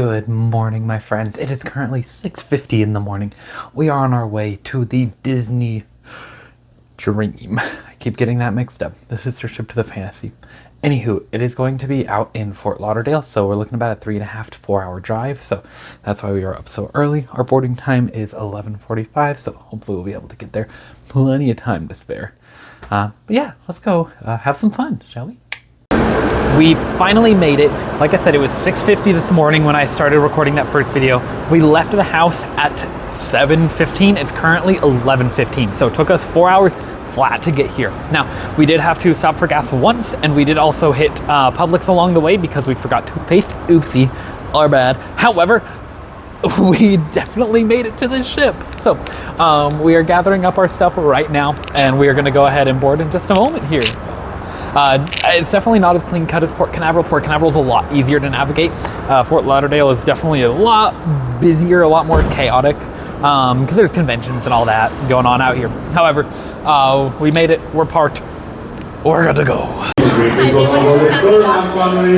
Good morning, my friends. It is currently 6:50 in the morning. We are on our way to the Disney Dream. I keep getting that mixed up. The sister ship to the Fantasy. Anywho, it is going to be out in Fort Lauderdale, so we're looking about a 3.5 to 4 hour drive. So that's why we are up so early. Our boarding time is 11:45, so hopefully we'll be able to get there. Plenty of time to spare. But yeah, let's go have some fun, shall we? We finally made it. Like I said, it was 6:50 this morning when I started recording that first video. We left the house at 7:15. It's currently 11:15, so it took us 4 hours flat to get here. Now, we did have to stop for gas once, and we did also hit Publix along the way because we forgot toothpaste. Oopsie, our bad. However, we definitely made it to the ship. So we are gathering up our stuff right now, and we are going to go ahead and board in just a moment here. It's definitely not as clean cut as Port Canaveral. Port Canaveral is a lot easier to navigate. Fort Lauderdale is definitely a lot busier, a lot more chaotic, because there's conventions and all that going on out here. However, we made it. We're parked. We're good to go. Please welcome aboard the Stateroom family.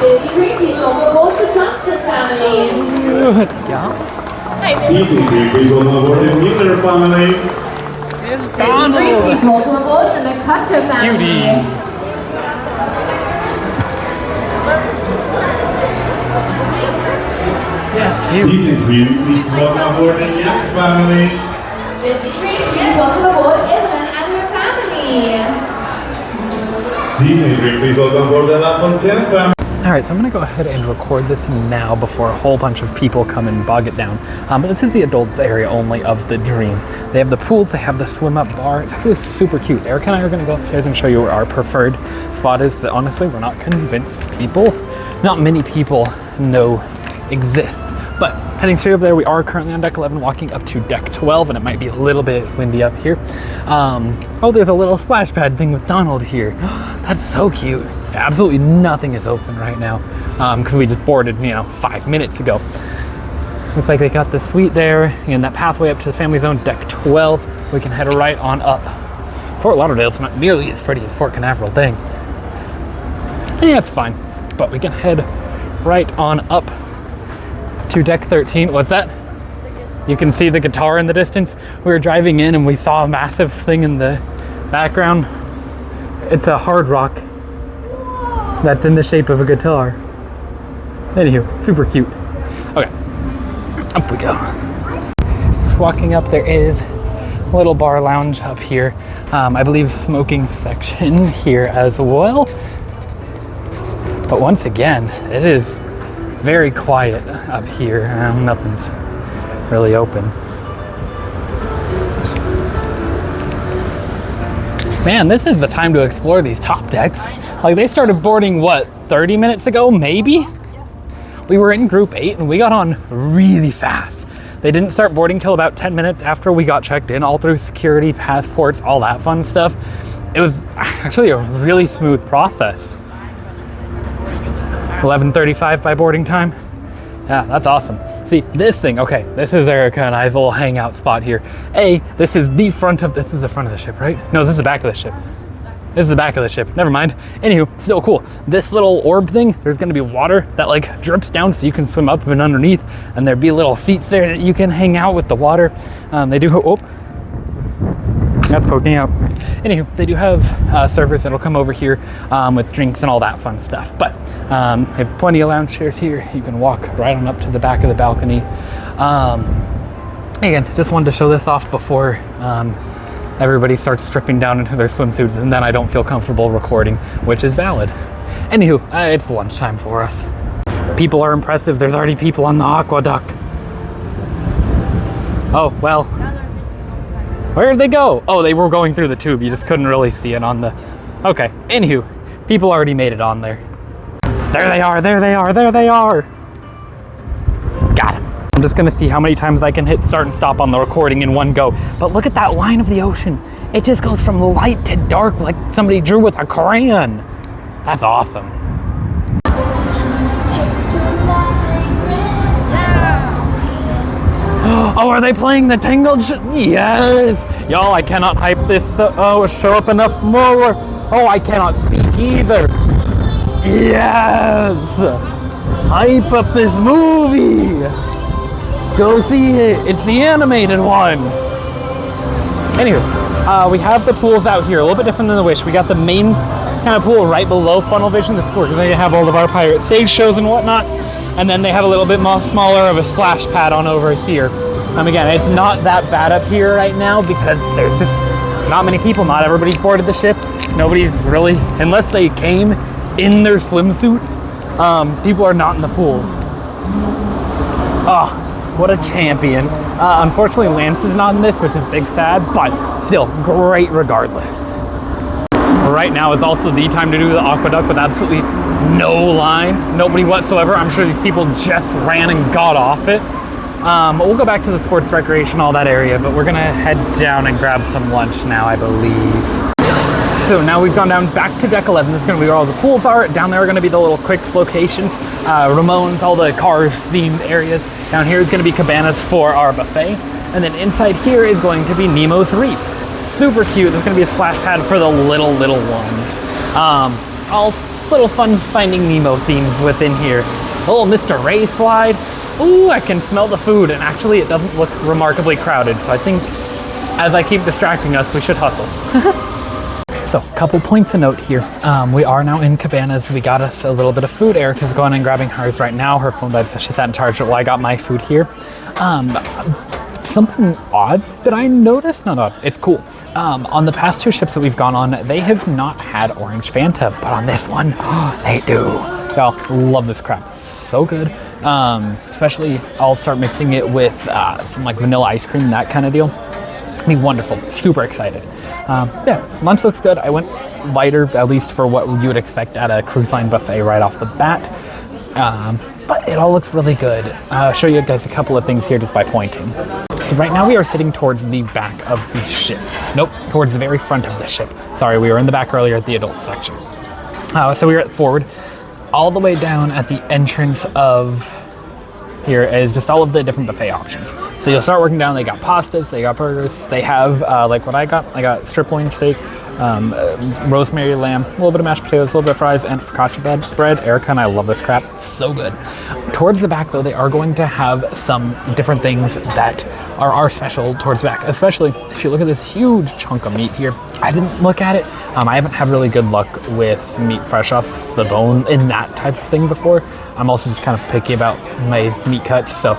Disney Dream, please welcome aboard the Johnson family. Yeah. Disney Dream, please welcome aboard the Miller family. Disney Dream, please welcome aboard the McCutcheon family. Cutie. Yeah, cute. Disney Dream, please welcome aboard the Young family. Disney Dream, please welcome aboard Evelyn and her family. Disney Dream, please welcome aboard the La Fontaine family. Alright, so I'm going to go ahead and record this now before a whole bunch of people come and bog it down. But this is the adults area only of the Dream. They have the pools, they have the swim up bar. It's actually super cute. Eric and I are going to go upstairs and show you where our preferred spot is. Honestly, we're not convinced not many people know exist. But heading straight over there, we are currently on deck 11, walking up to deck 12, and it might be a little bit windy up here. Oh, there's a little splash pad thing with Donald here. That's so cute. Absolutely nothing is open right now because we just boarded, 5 minutes ago. Looks like they got the suite there and that pathway up to the family zone, deck 12. We can head right on up. Fort Lauderdale's not nearly as pretty as Port Canaveral thing. Yeah, it's fine, but we can head right on up to deck 13. What's that? You can see the guitar in the distance. We were driving in and we saw a massive thing in the background. It's a hard rock that's in the shape of a guitar. Anywho, super cute. Okay, up we go. Just walking up, there is a little bar lounge up here. I believe smoking section here as well. But once again, it is very quiet up here. Nothing's really open. Man, this is the time to explore these top decks. Like, they started boarding, what, 30 minutes ago, maybe? We were in group 8 and we got on really fast. They didn't start boarding till about 10 minutes after we got checked in, all through security, passports, all that fun stuff. It was actually a really smooth process. 11:35 by boarding time. Yeah, that's awesome. See, this thing, okay, this is Erica and I's little hangout spot here. This is the front of the ship, right? No, this is the back of the ship. This is the back of the ship, never mind. Anywho, still cool. This little orb thing, there's gonna be water that like drips down so you can swim up and underneath, and there'd be little seats there that you can hang out with the water. They do, that's poking out. Anywho, they do have servers that'll come over here with drinks and all that fun stuff. But they have plenty of lounge chairs here. You can walk right on up to the back of the balcony. Again, just wanted to show this off before everybody starts stripping down into their swimsuits, and then I don't feel comfortable recording, which is valid. Anywho, it's lunchtime for us. People are impressive. There's already people on the aqueduct. Oh, well. Where did they go? Oh, they were going through the tube. You just couldn't really see it on the... Okay, anywho, people already made it on there. There they are, there they are, there they are. Got him. I'm just gonna see how many times I can hit start and stop on the recording in one go. But look at that line of the ocean. It just goes from light to dark like somebody drew with a crayon. That's awesome. Oh, are they playing the Tangled? Yes! Y'all, I cannot hype this show up enough more. Oh, I cannot speak either. Yes! Hype up this movie. Go see it. It's the animated one. Anywho, we have the pools out here, a little bit different than the Wish. We got the main kind of pool right below Funnel Vision, the score, because they have all of our pirate stage shows and whatnot. And then they have a little bit more smaller of a splash pad on over here. Again, it's not that bad up here right now because there's just not many people. Not everybody's boarded the ship. Nobody's really, unless they came in their swimsuits, people are not in the pools. Oh, what a champion. Unfortunately, Lance is not in this, which is big sad, but still great regardless. Right now is also the time to do the aqueduct with absolutely no line, nobody whatsoever. I'm sure these people just ran and got off it. We'll go back to the sports recreation, all that area, but we're gonna head down and grab some lunch now, I believe. So now we've gone down back to deck 11. This is gonna be where all the pools are. Down there are gonna be the little Quicks locations, Ramones, all the Cars themed areas. Down here is gonna be Cabanas for our buffet. And then inside here is going to be Nemo's Reef. Super cute. There's gonna be a splash pad for the little ones. All little fun Finding Nemo themes within here. A little Mr. Ray slide. Ooh, I can smell the food, and actually it doesn't look remarkably crowded, so I think as I keep distracting us, we should hustle. So, a couple points of note here. We are now in Cabanas. We got us a little bit of food. Erica's going and grabbing hers right now. Her phone died, so she's not in charge while I got my food here. Something odd that I noticed, not odd, it's cool. On the past two ships that we've gone on, they have not had orange Fanta, but on this one, they do. Y'all, love this crap. So good. Especially, I'll start mixing it with some like vanilla ice cream, that kind of deal. I mean, wonderful. Super excited. Yeah, lunch looks good. I went lighter, at least for what you would expect at a cruise line buffet right off the bat. But it all looks really good. I'll show you guys a couple of things here just by pointing. So right now we are sitting towards the back of the ship. Nope, towards the very front of the ship. Sorry, we were in the back earlier at the adult section. So we were at forward. All the way down at the entrance of here is just all of the different buffet options. So you'll start working down, they got pastas, they got burgers, they have like what I got strip loin steak, rosemary lamb, a little bit of mashed potatoes, a little bit of fries, and focaccia bread. Erica and I love this crap, so good. Towards the back though, they are going to have some different things that are our special towards the back, especially if you look at this huge chunk of meat here. I didn't look at it. I haven't had really good luck with meat fresh off the bone in that type of thing before. I'm also just kind of picky about my meat cuts, so,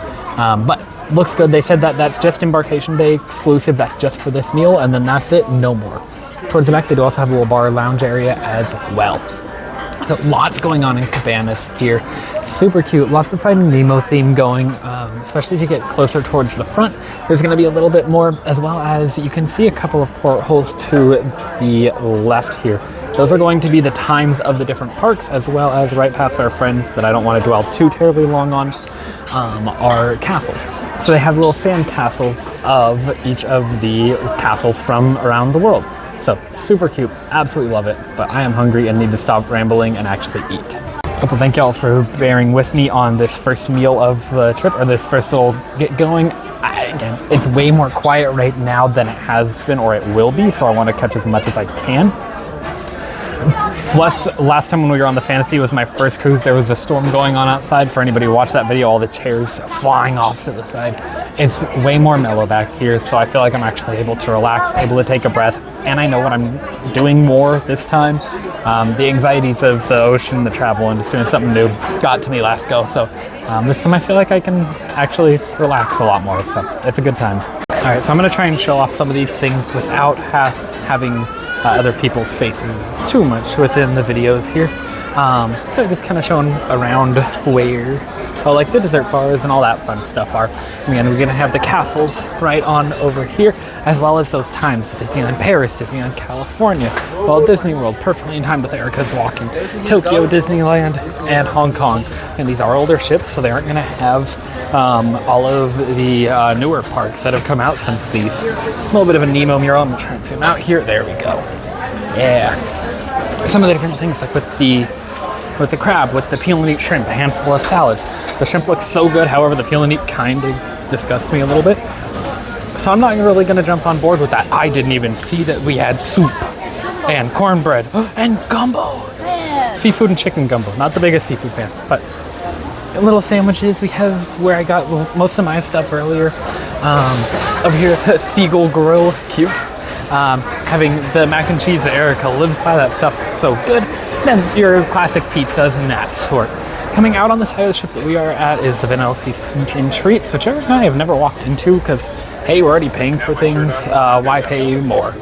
but looks good. They said that that's just Embarkation Day exclusive. That's just for this meal, and then that's it, no more. Towards the back, they do also have a little bar lounge area as well. So lots going on in Cabanas here. Super cute. Lots of Finding Nemo theme going, especially if you get closer towards the front. There's going to be a little bit more, as well as you can see a couple of portholes to the left here. Those are going to be the times of the different parks, as well as right past our friends that I don't want to dwell too terribly long on, are castles. So they have little sand castles of each of the castles from around the world. So super cute, absolutely love it, but I am hungry and need to stop rambling and actually eat. So thank y'all for bearing with me on this first meal of the trip, or this first little get going. Again, it's way more quiet right now than it has been, or it will be, so I want to catch as much as I can. Plus, last time when we were on the Fantasy was my first cruise, there was a storm going on outside. For anybody who watched that video, all the chairs flying off to the side. It's way more mellow back here, so I feel like I'm actually able to relax, able to take a breath, and I know what I'm doing more this time. The anxieties of the ocean, the travel, and just doing something new got to me last go, so this time I feel like I can actually relax a lot more, so it's a good time. All right, so I'm gonna try and show off some of these things without having other people's faces too much within the videos here. So just kind of showing around where, like the dessert bars and all that fun stuff are. Again, we're gonna have the castles right on over here, as well as those times: Disneyland Paris, Disneyland California, Walt Disney World, perfectly in time with Erica's walking, Tokyo Disneyland, and Hong Kong. And these are older ships, so they aren't gonna have all of the newer parks that have come out since these. A little bit of a Nemo mural. I'm gonna try and zoom out here. There we go. Yeah. Some of the different things, like with the crab, with the peel and eat shrimp, a handful of salads. The shrimp looks so good, however the peel and eat kind of disgusts me a little bit. So I'm not really gonna jump on board with that. I didn't even see that we had soup and cornbread and gumbo. Yeah. Seafood and chicken gumbo. Not the biggest seafood fan, but little sandwiches. We have where I got most of my stuff earlier. Over here, Seagull Grill, cute. Having the mac and cheese that Erica lives by, that stuff is so good. Then your classic pizzas and that sort. Coming out on the side of the ship that we are at is the Vanellope Sweet and Treats, which Erica and I have never walked into because, hey, we're already paying for things. Why pay more?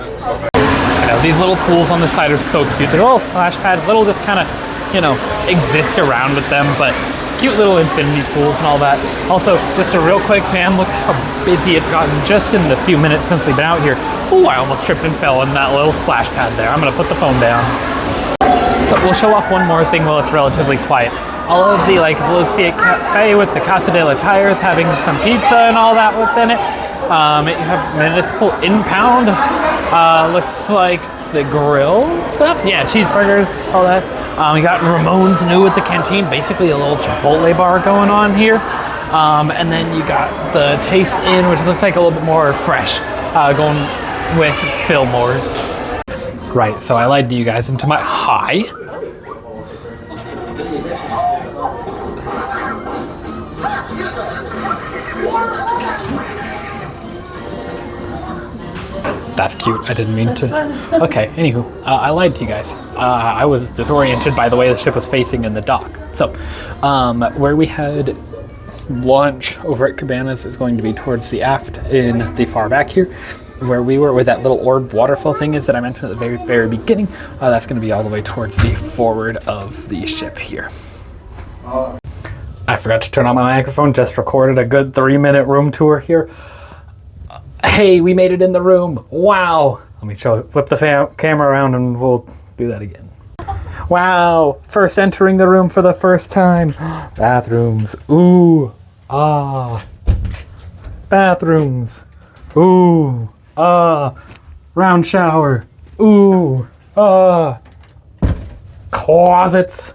These little pools on the side are so cute. They're little splash pads, little just kind of, you know, exist around with them, but cute little infinity pools and all that. Also, just a real quick, man, look how busy it's gotten just in the few minutes since we've been out here. Oh, I almost tripped and fell in that little splash pad there. I'm gonna put the phone down. So we'll show off one more thing while it's relatively quiet. All of the like Los Fiat Cafe with the Casa de la Tires having some pizza and all that within it. You have municipal impound. Looks like the grill stuff. Yeah, cheeseburgers, all that. We got Ramon's new at the canteen. Basically a little Chipotle bar going on here. And then you got the Taste Inn, which looks like a little bit more fresh, going with Fillmore's. Right, so I lied to you guys into my hi. That's cute. I didn't mean to. Okay, anywho, I lied to you guys. I was disoriented by the way the ship was facing in the dock. So, where we had lunch over at Cabanas is going to be towards the aft in the far back here. Where we were, where that little orb waterfall thing is that I mentioned at the very beginning, that's going to be all the way towards the forward of the ship here. I forgot to turn on my microphone, just recorded a good 3-minute room tour here. Hey, we made it in the room. Wow. Let me flip the camera around and we'll do that again. Wow. First entering the room for the first time. Bathrooms. Ooh. Ah. Bathrooms. Ooh. Ah. Round shower. Ooh. Ah. Closets.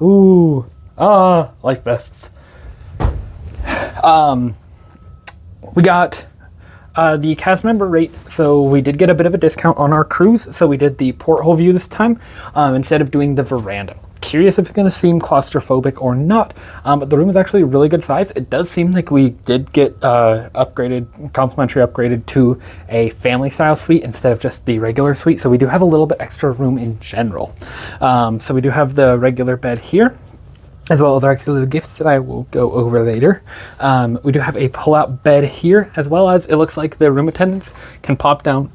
Ooh. Ah. Life vests. We got the cast member rate, so we did get a bit of a discount on our cruise, so we did the porthole view this time instead of doing the veranda. Curious if it's going to seem claustrophobic or not, but the room is actually a really good size. It does seem like we did get complimentary upgraded to a family style suite instead of just the regular suite, so we do have a little bit extra room in general. So we do have the regular bed here, as well as our extra little gifts that I will go over later. We do have a pull-out bed here, as well as it looks like the room attendants can pop down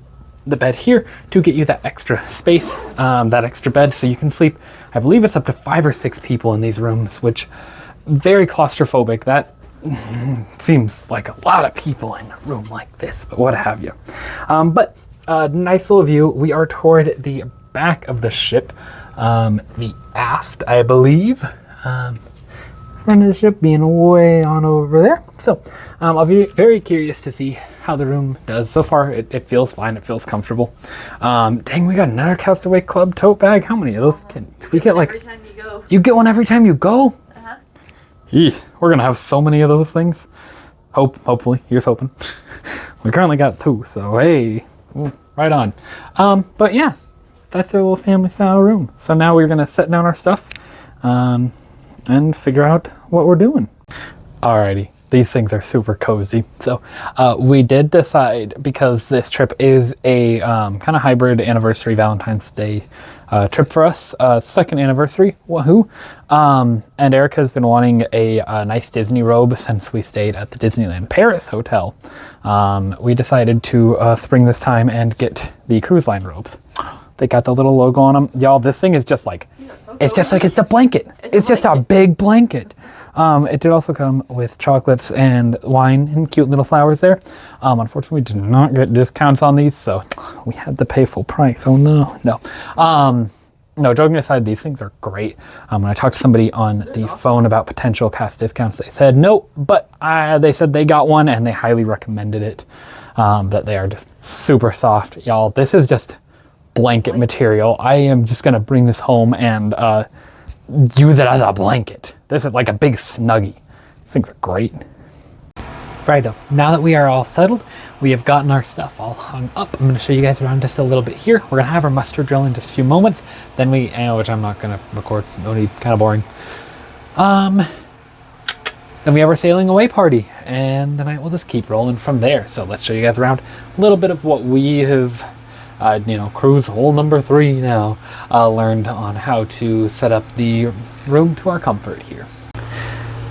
the bed here to get you that extra space, that extra bed, so you can sleep. I believe it's up to 5 or 6 people in these rooms, which very claustrophobic. That seems like a lot of people in a room like this, but what have you. But nice little view. We are toward the back of the ship, the aft, I believe. Front of the ship being way on over there. So I'll be very curious to see how the room does. So far it feels fine, it feels comfortable. Dang, we got another Castaway Club tote bag. How many of those can we get? Like every time you go. You get one every time you go? Uh-huh. Eesh, we're gonna have so many of those things. Hopefully, here's hoping. We currently got 2, so hey, right on. But yeah, that's our little family style room. So now we're gonna set down our stuff and figure out what we're doing. Alrighty, these things are super cozy. So we did decide, because this trip is a kind of hybrid anniversary Valentine's Day trip for us, second anniversary, woohoo. And Erica has been wanting a nice Disney robe since we stayed at the Disneyland Paris hotel. We decided to spring this time and get the cruise line robes. They got the little logo on them. Y'all, this thing is just like, it's just like, it's a blanket. It's just a big blanket. It did also come with chocolates and wine and cute little flowers there. Unfortunately, we did not get discounts on these, so we had to pay full price. Oh no. No, joking aside, these things are great. When I talked to somebody on the phone about potential cast discounts, they said no, but they said they got one and they highly recommended it. That they are just super soft. Y'all, this is just blanket material. I am just gonna bring this home and use it as a blanket. This is like a big snuggie. These things are great. Righto, now that we are all settled, we have gotten our stuff all hung up. I'm gonna show you guys around just a little bit here. We're gonna have our muster drill in just a few moments. Then which I'm not gonna record, no need, kind of boring. Then we have our sailing away party, and the night will just keep rolling from there. So let's show you guys around a little bit of what we have, cruise hole number 3 now, learned on how to set up the room to our comfort here.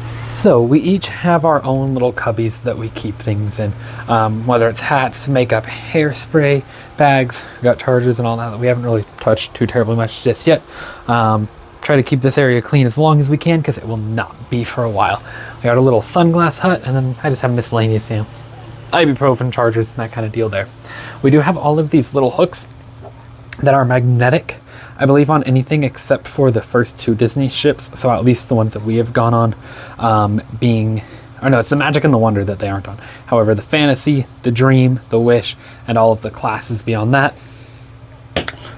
So we each have our own little cubbies that we keep things in, whether it's hats, makeup, hairspray, bags. We got chargers and all that we haven't really touched too terribly much just yet. Try to keep this area clean as long as we can because it will not be for a while. We got a little sunglass hut, and then I just have miscellaneous, ibuprofen, chargers, and that kind of deal there. We do have all of these little hooks that are magnetic, I believe, on anything except for the first 2 Disney ships. So at least the ones that we have gone on, it's the Magic and the Wonder that they aren't on. However, the Fantasy, the Dream, the Wish, and all of the classes beyond that,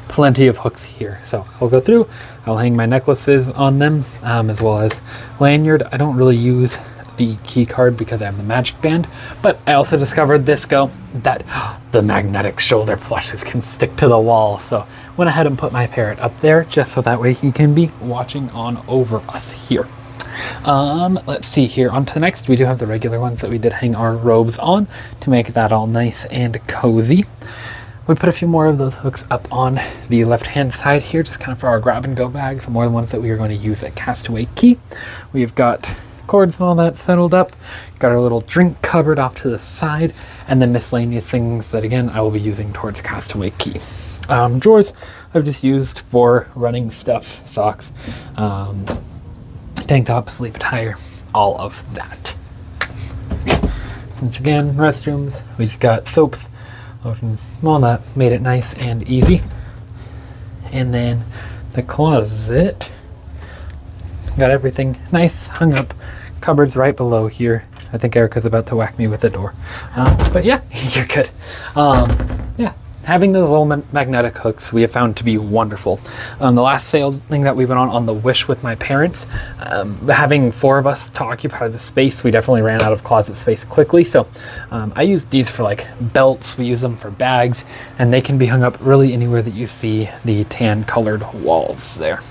plenty of hooks here. So I'll go through, I'll hang my necklaces on them, as well as lanyard. I don't really use the key card because I have the magic band, but I also discovered this that the magnetic shoulder plushes can stick to the wall. So went ahead and put my parrot up there just so that way he can be watching on over us here. Let's see here. On to the next, we do have the regular ones that we did hang our robes on to make that all nice and cozy. We put a few more of those hooks up on the left-hand side here, just kind of for our grab-and-go bags, more the ones that we are going to use at Castaway Cay. We've got cords and all that settled up. Got our little drink cupboard off to the side, and then miscellaneous things that, again, I will be using towards Castaway Cay. Drawers I've just used for running stuff, socks, tank top, sleep attire, all of that. Once again, restrooms, we just got soaps, lotions, all that, made it nice and easy. And then the closet, got everything nice hung up, cupboards right below here. I think Erica's about to whack me with the door, but yeah, you're good. Yeah, having those little magnetic hooks we have found to be wonderful. The last sailing that we went on the Wish with my parents, having 4 of us to occupy the space, we definitely ran out of closet space quickly. So I use these for like belts, we use them for bags, and they can be hung up really anywhere that you see the tan colored walls there.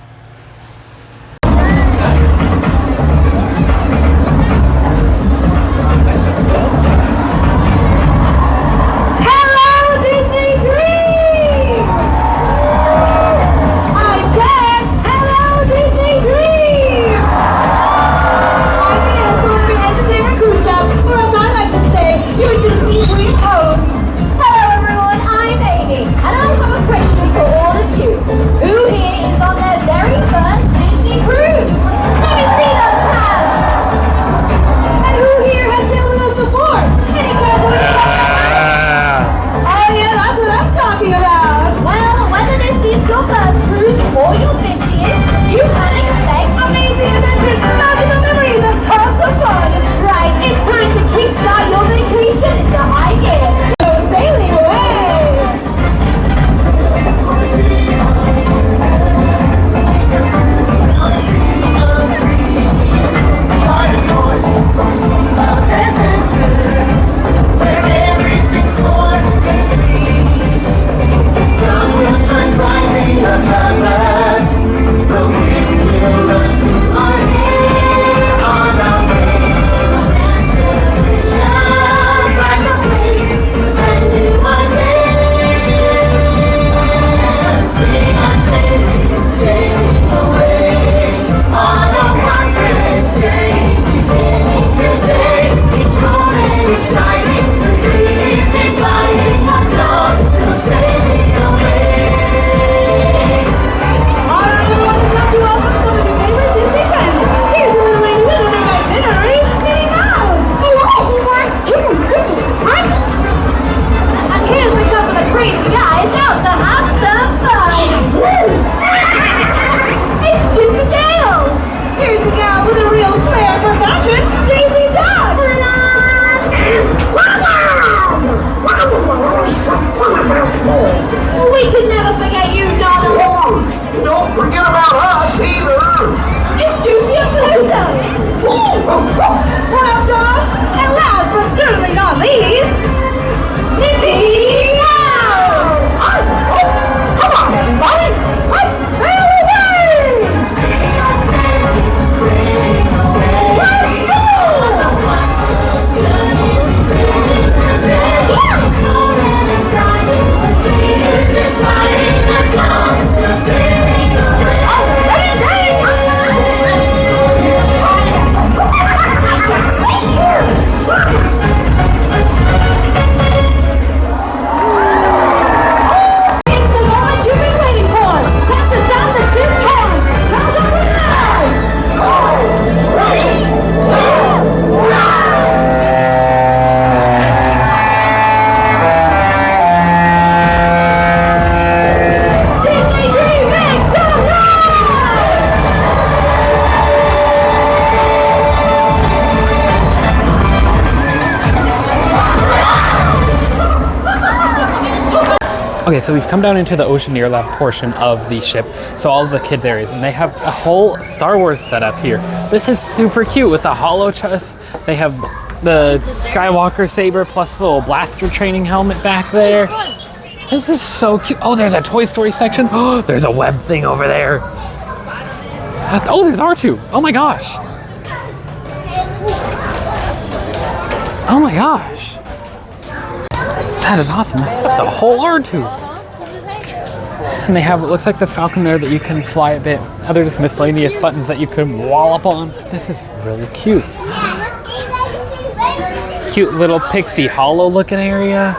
Okay, so we've come down into the Oceaneer Lab portion of the ship, so all of the kids areas, and they have a whole Star Wars setup here. This is super cute with the holo chest. They have the Skywalker saber plus the little blaster training helmet back there. This is so cute. Oh, there's a Toy Story section. Oh, there's a web thing over there. Oh, there's R2. Oh my gosh. Oh my gosh. That is awesome. That's a whole R2. And they have, it looks like the Falcon there that you can fly a bit. Other just miscellaneous buttons that you can wallop on. This is really cute. Cute little pixie hollow looking area.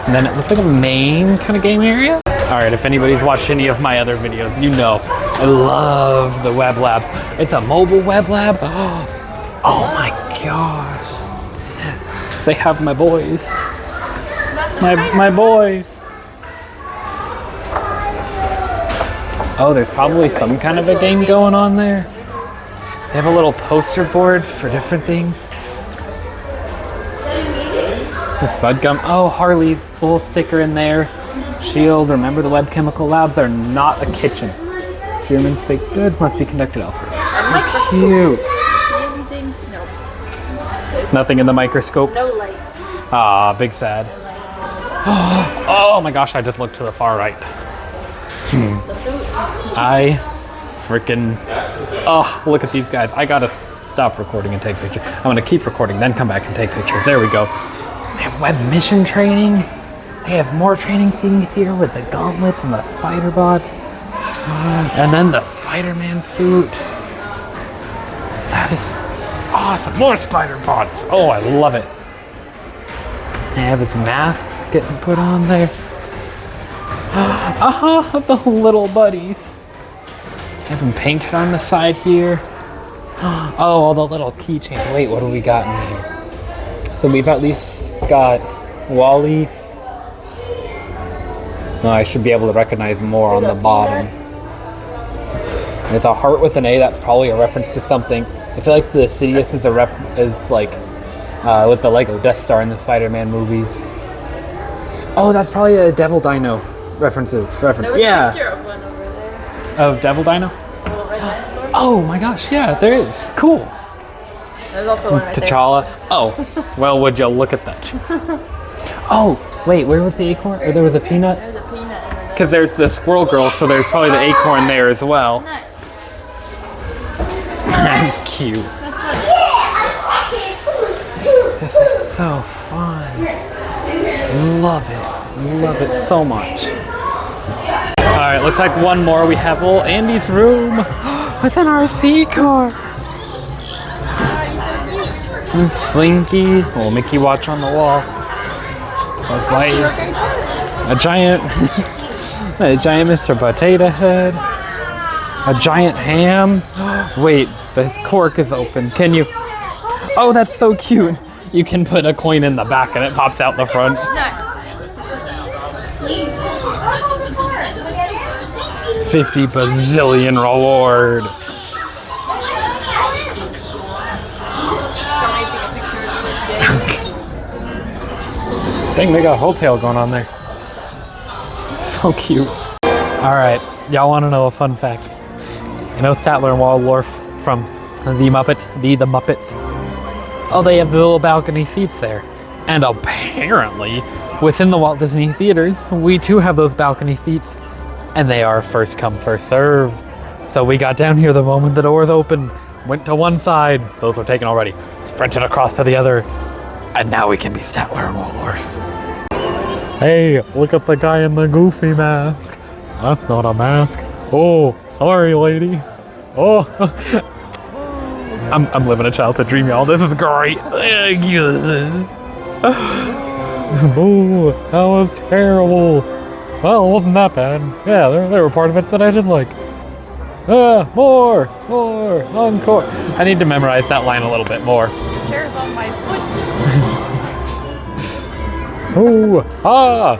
And then it looks like a main kind of game area. All right, if anybody's watched any of my other videos, you know I love the web labs. It's a mobile web lab. Oh my gosh. They have my boys. My boys. Oh, there's probably some kind of a game going on there. They have a little poster board for different things. The Spud Gum. Oh, Harley, little sticker in there. Shield, remember the web chemical labs are not a kitchen. Experiments baked goods must be conducted elsewhere. So cute. Nothing in the microscope. No light. Ah, big sad. Oh my gosh, I just looked to the far right. I freaking, oh, look at these guys. I gotta stop recording and take pictures. I'm gonna keep recording, then come back and take pictures. There we go. They have web mission training. They have more training things here with the gauntlets and the spider bots. And then the Spider-Man suit. That is awesome. More spider bots. Oh, I love it. They have his mask getting put on there. The little buddies. They have them painted on the side here. Oh, all the little keychains. Wait, what do we got in here? So we've at least got Wally. No, I should be able to recognize more on the bottom. It's a heart with an A. That's probably a reference to something. I feel like the Sidious is like with the Lego Death Star in the Spider-Man movies. Oh, that's probably a Devil Dino reference. There was a picture of one over there. Of Devil Dino? A little red dinosaur. Oh my gosh, yeah, there is. Cool. There's also one right T'Challa. Oh, well, would you look at that? Oh, wait, where was the acorn? Or there was a peanut? there. There's a peanut in there. Because there's the squirrel girl, so there's probably the acorn there as well. Nice. That's cute. This is so fun. Love it. Love it so much. Alright, looks like one more. We have little Andy's room with an RC car. And Slinky. Little Mickey watch on the wall. Buzz Lightyear. A giant Mr. Potato Head. A giant ham. Wait, the cork is open. Can you? Oh, that's so cute. You can put a coin in the back and it pops out the front. Nice. 50 bazillion reward. Dang, they got a hotel going on there. So cute. All right, y'all want to know a fun fact? You know Statler and Waldorf from The Muppets? The Muppets? Oh, they have the little balcony seats there. And apparently, within the Walt Disney Theaters, we too have those balcony seats. And they are first come, first serve. So we got down here the moment the doors opened, went to one side, those were taken already, sprinted across to the other, and now we can be Statler and Waldorf. Hey, look at the guy in the goofy mask. That's not a mask. Oh, sorry, lady. Oh, I'm living a childhood dream, y'all. This is great. Thank you. Oh, that was terrible. Well, it wasn't that bad. Yeah, there were part of it that I didn't like. More, encore. I need to memorize that line a little bit more. Chair's on my foot. Ooh, ah.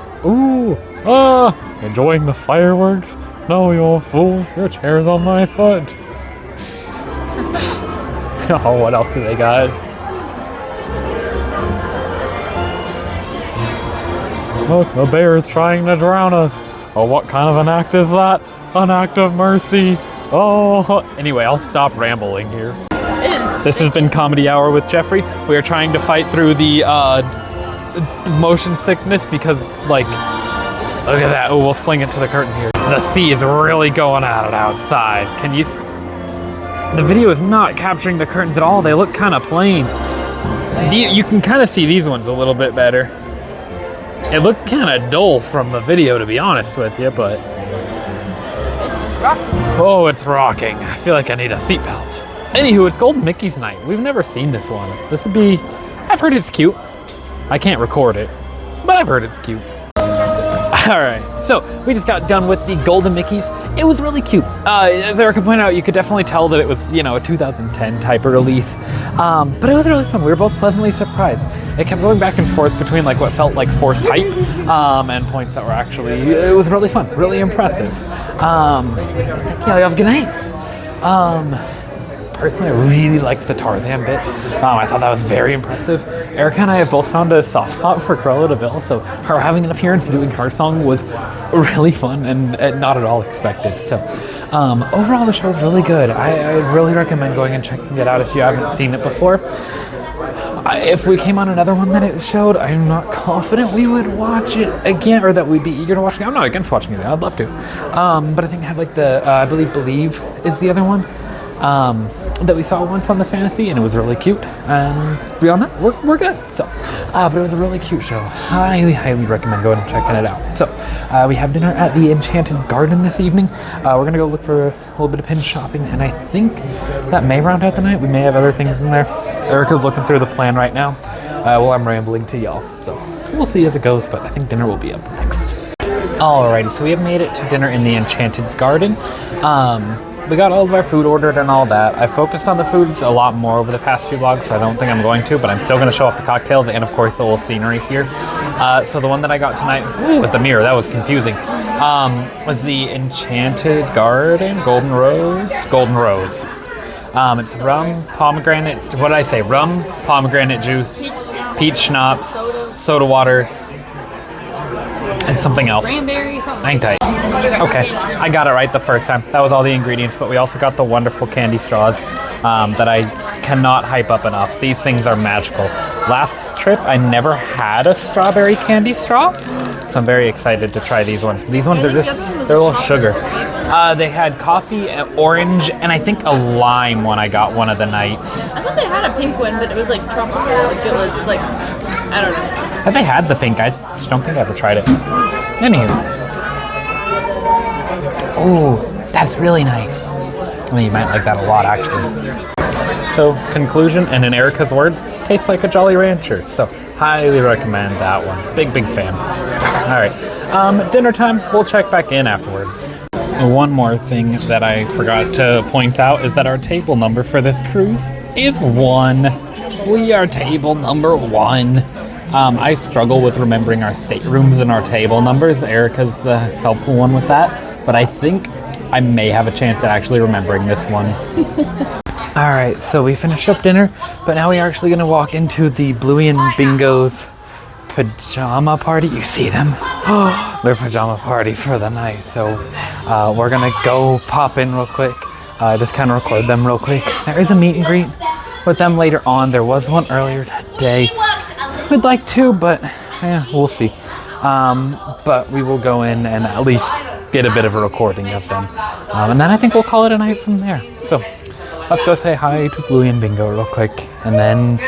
Enjoying the fireworks? No, you old fool. Your chair's on my foot. Oh, what else do they got? Look, a bear is trying to drown us. Oh, what kind of an act is that? An act of mercy. Oh, anyway, I'll stop rambling here. This has been Comedy Hour with Jeffrey. We are trying to fight through the motion sickness because, like, look at that. Oh, we'll fling it to the curtain here. The sea is really going at it outside. Can you? The video is not capturing the curtains at all. They look kind of plain. You can kind of see these ones a little bit better. It looked kind of dull from the video, to be honest with you, but... It's rocking. Oh, it's rocking. I feel like I need a seatbelt. Anywho, it's Golden Mickey's night. We've never seen this one. This would be... I've heard it's cute. I can't record it, but I've heard it's cute. Alright, so we just got done with the Golden Mickeys. It was really cute. As Erica pointed out, you could definitely tell that it was, you know, a 2010 type of release. But it was really fun. We were both pleasantly surprised. It kept going back and forth between like what felt like forced hype and points that were actually, it was really fun, really impressive. Thank you, have a good night. Personally, I really liked the Tarzan bit. I thought that was very impressive. Erica and I have both found a soft spot for Cruella de Vil, so her having an appearance doing her song was really fun and not at all expected. So overall, the show is really good. I really recommend going and checking it out if you haven't seen it before. If we came on another one that it showed, I'm not confident we would watch it again, or that we'd be eager to watch it. I'm not against watching it. I'd love to. But I think it had like the, I Believe is the other one. That we saw once on the Fantasy, and it was really cute. And beyond that, we're good. So, but it was a really cute show. Highly recommend going and checking it out. So, we have dinner at the Enchanted Garden this evening. We're gonna go look for a little bit of pin shopping, and I think that may round out the night. We may have other things in there. Erica's looking through the plan right now while I'm rambling to y'all. So, we'll see as it goes, but I think dinner will be up next. Alrighty, so we have made it to dinner in the Enchanted Garden. We got all of our food ordered and all that. I focused on the foods a lot more over the past few vlogs, so I don't think I'm going to, but I'm still going to show off the cocktails and, of course, the little scenery here. So the one that I got tonight, with the mirror, that was confusing, was the Enchanted Garden, Golden Rose. It's rum, pomegranate, what did I say? Rum, pomegranate juice, peach schnapps, soda water, and something else. Cranberry, something. Hang tight. Okay, I got it right the first time. That was all the ingredients, but we also got the wonderful candy straws that I cannot hype up enough. These things are magical. Last trip, I never had a strawberry candy straw, so I'm very excited to try these ones. These ones are just, they're a little sugar. They had coffee, orange, and I think a lime when I got one of the nights. I thought they had a pink one, but it was like tropical. Like it was like, I don't know. Have they had the pink? I just don't think I ever tried it. Anywho. Oh, that's really nice. I mean, you might like that a lot, actually. So, conclusion, and in Erica's words, tastes like a Jolly Rancher. So, highly recommend that one. Big fan. All right, dinner time. We'll check back in afterwards. One more thing that I forgot to point out is that our table number for this cruise is 1. We are table number 1. I struggle with remembering our staterooms and our table numbers. Erica's the helpful one with that, but I think I may have a chance at actually remembering this one. All right, so we finished up dinner, but now we are actually going to walk into the Bluey and Bingo's pajama party. You see them? Oh, their pajama party for the night. So we're going to go pop in real quick, just kind of record them real quick. There is a meet and greet with them later on. There was one earlier today. We'd like to, but yeah, we'll see. But we will go in and at least get a bit of a recording of them. And then I think we'll call it a night from there. So let's go say hi to Bluey and Bingo real quick. And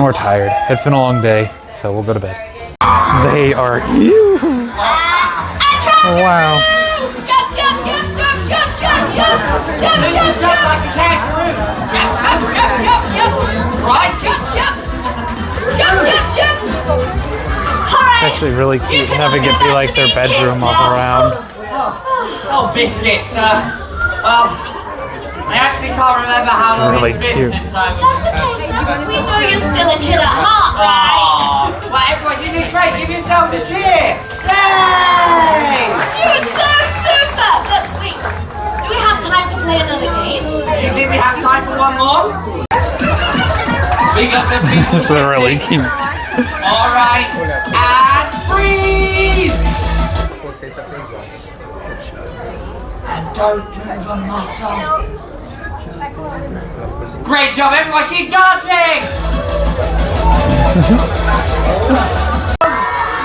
we're tired. It's been a long day, so we'll go to bed. They are huge. Wow. It's actually really cute having it be like their bedroom all around. Oh, biscuits, well, I actually can't remember how long really it's been cute. since I was... That's okay, son. We know you're still a kid at heart, right? Well, everyone, you did great. Give yourselves a cheer. Yay! You were so super! But wait, do we have time to play another game? Do you think we have time for one more? We got the people. They're really cute. Alright, and freeze! And don't move a muscle. Great job, everyone, keep dancing!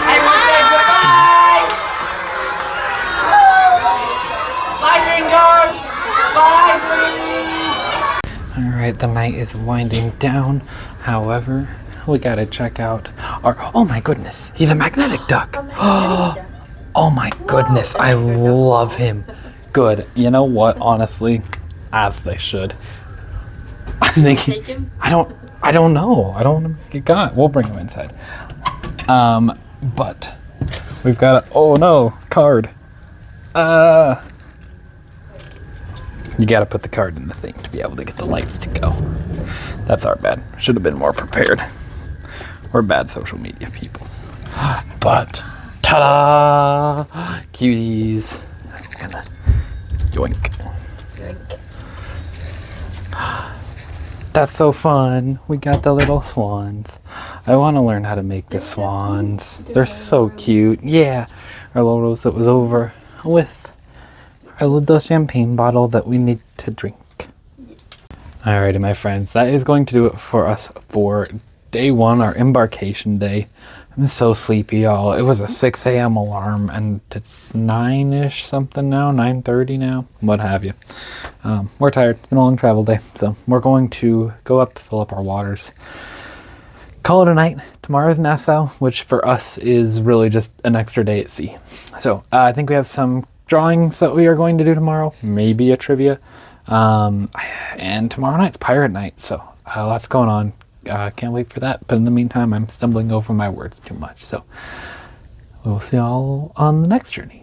Everyone say goodbye! Bye, fingers! Bye, freeze! Alright, the night is winding down. However, we gotta check out our, oh my goodness, he's a magnetic duck. Oh my goodness, I love him. Good. You know what, honestly, as they should. I think Take him? I don't know. I don't want to get got. We'll bring him inside. But we've got a, oh no, card. You gotta put the card in the thing to be able to get the lights to go. That's our bad. Should have been more prepared. We're bad social media peoples. But ta-da! Cuties. I'm gonna yoink. That's so fun. We got the little swans. I want to learn how to make the swans. They're so cute. Yeah. Our little Rose that was over with our little champagne bottle that we need to drink. Alrighty, my friends. That is going to do it for us for day one, our embarkation day. I'm so sleepy, y'all. It was a 6 a.m. alarm, and it's 9-ish something now, 9:30 now, what have you. We're tired. It's been a long travel day, so we're going to go up, fill up our waters, call it a night. Tomorrow's Nassau, which for us is really just an extra day at sea. So I think we have some drawings that we are going to do tomorrow, maybe a trivia, and tomorrow night's pirate night, so lots going on. Can't wait for that, but in the meantime, I'm stumbling over my words too much, so we'll see y'all on the next journey.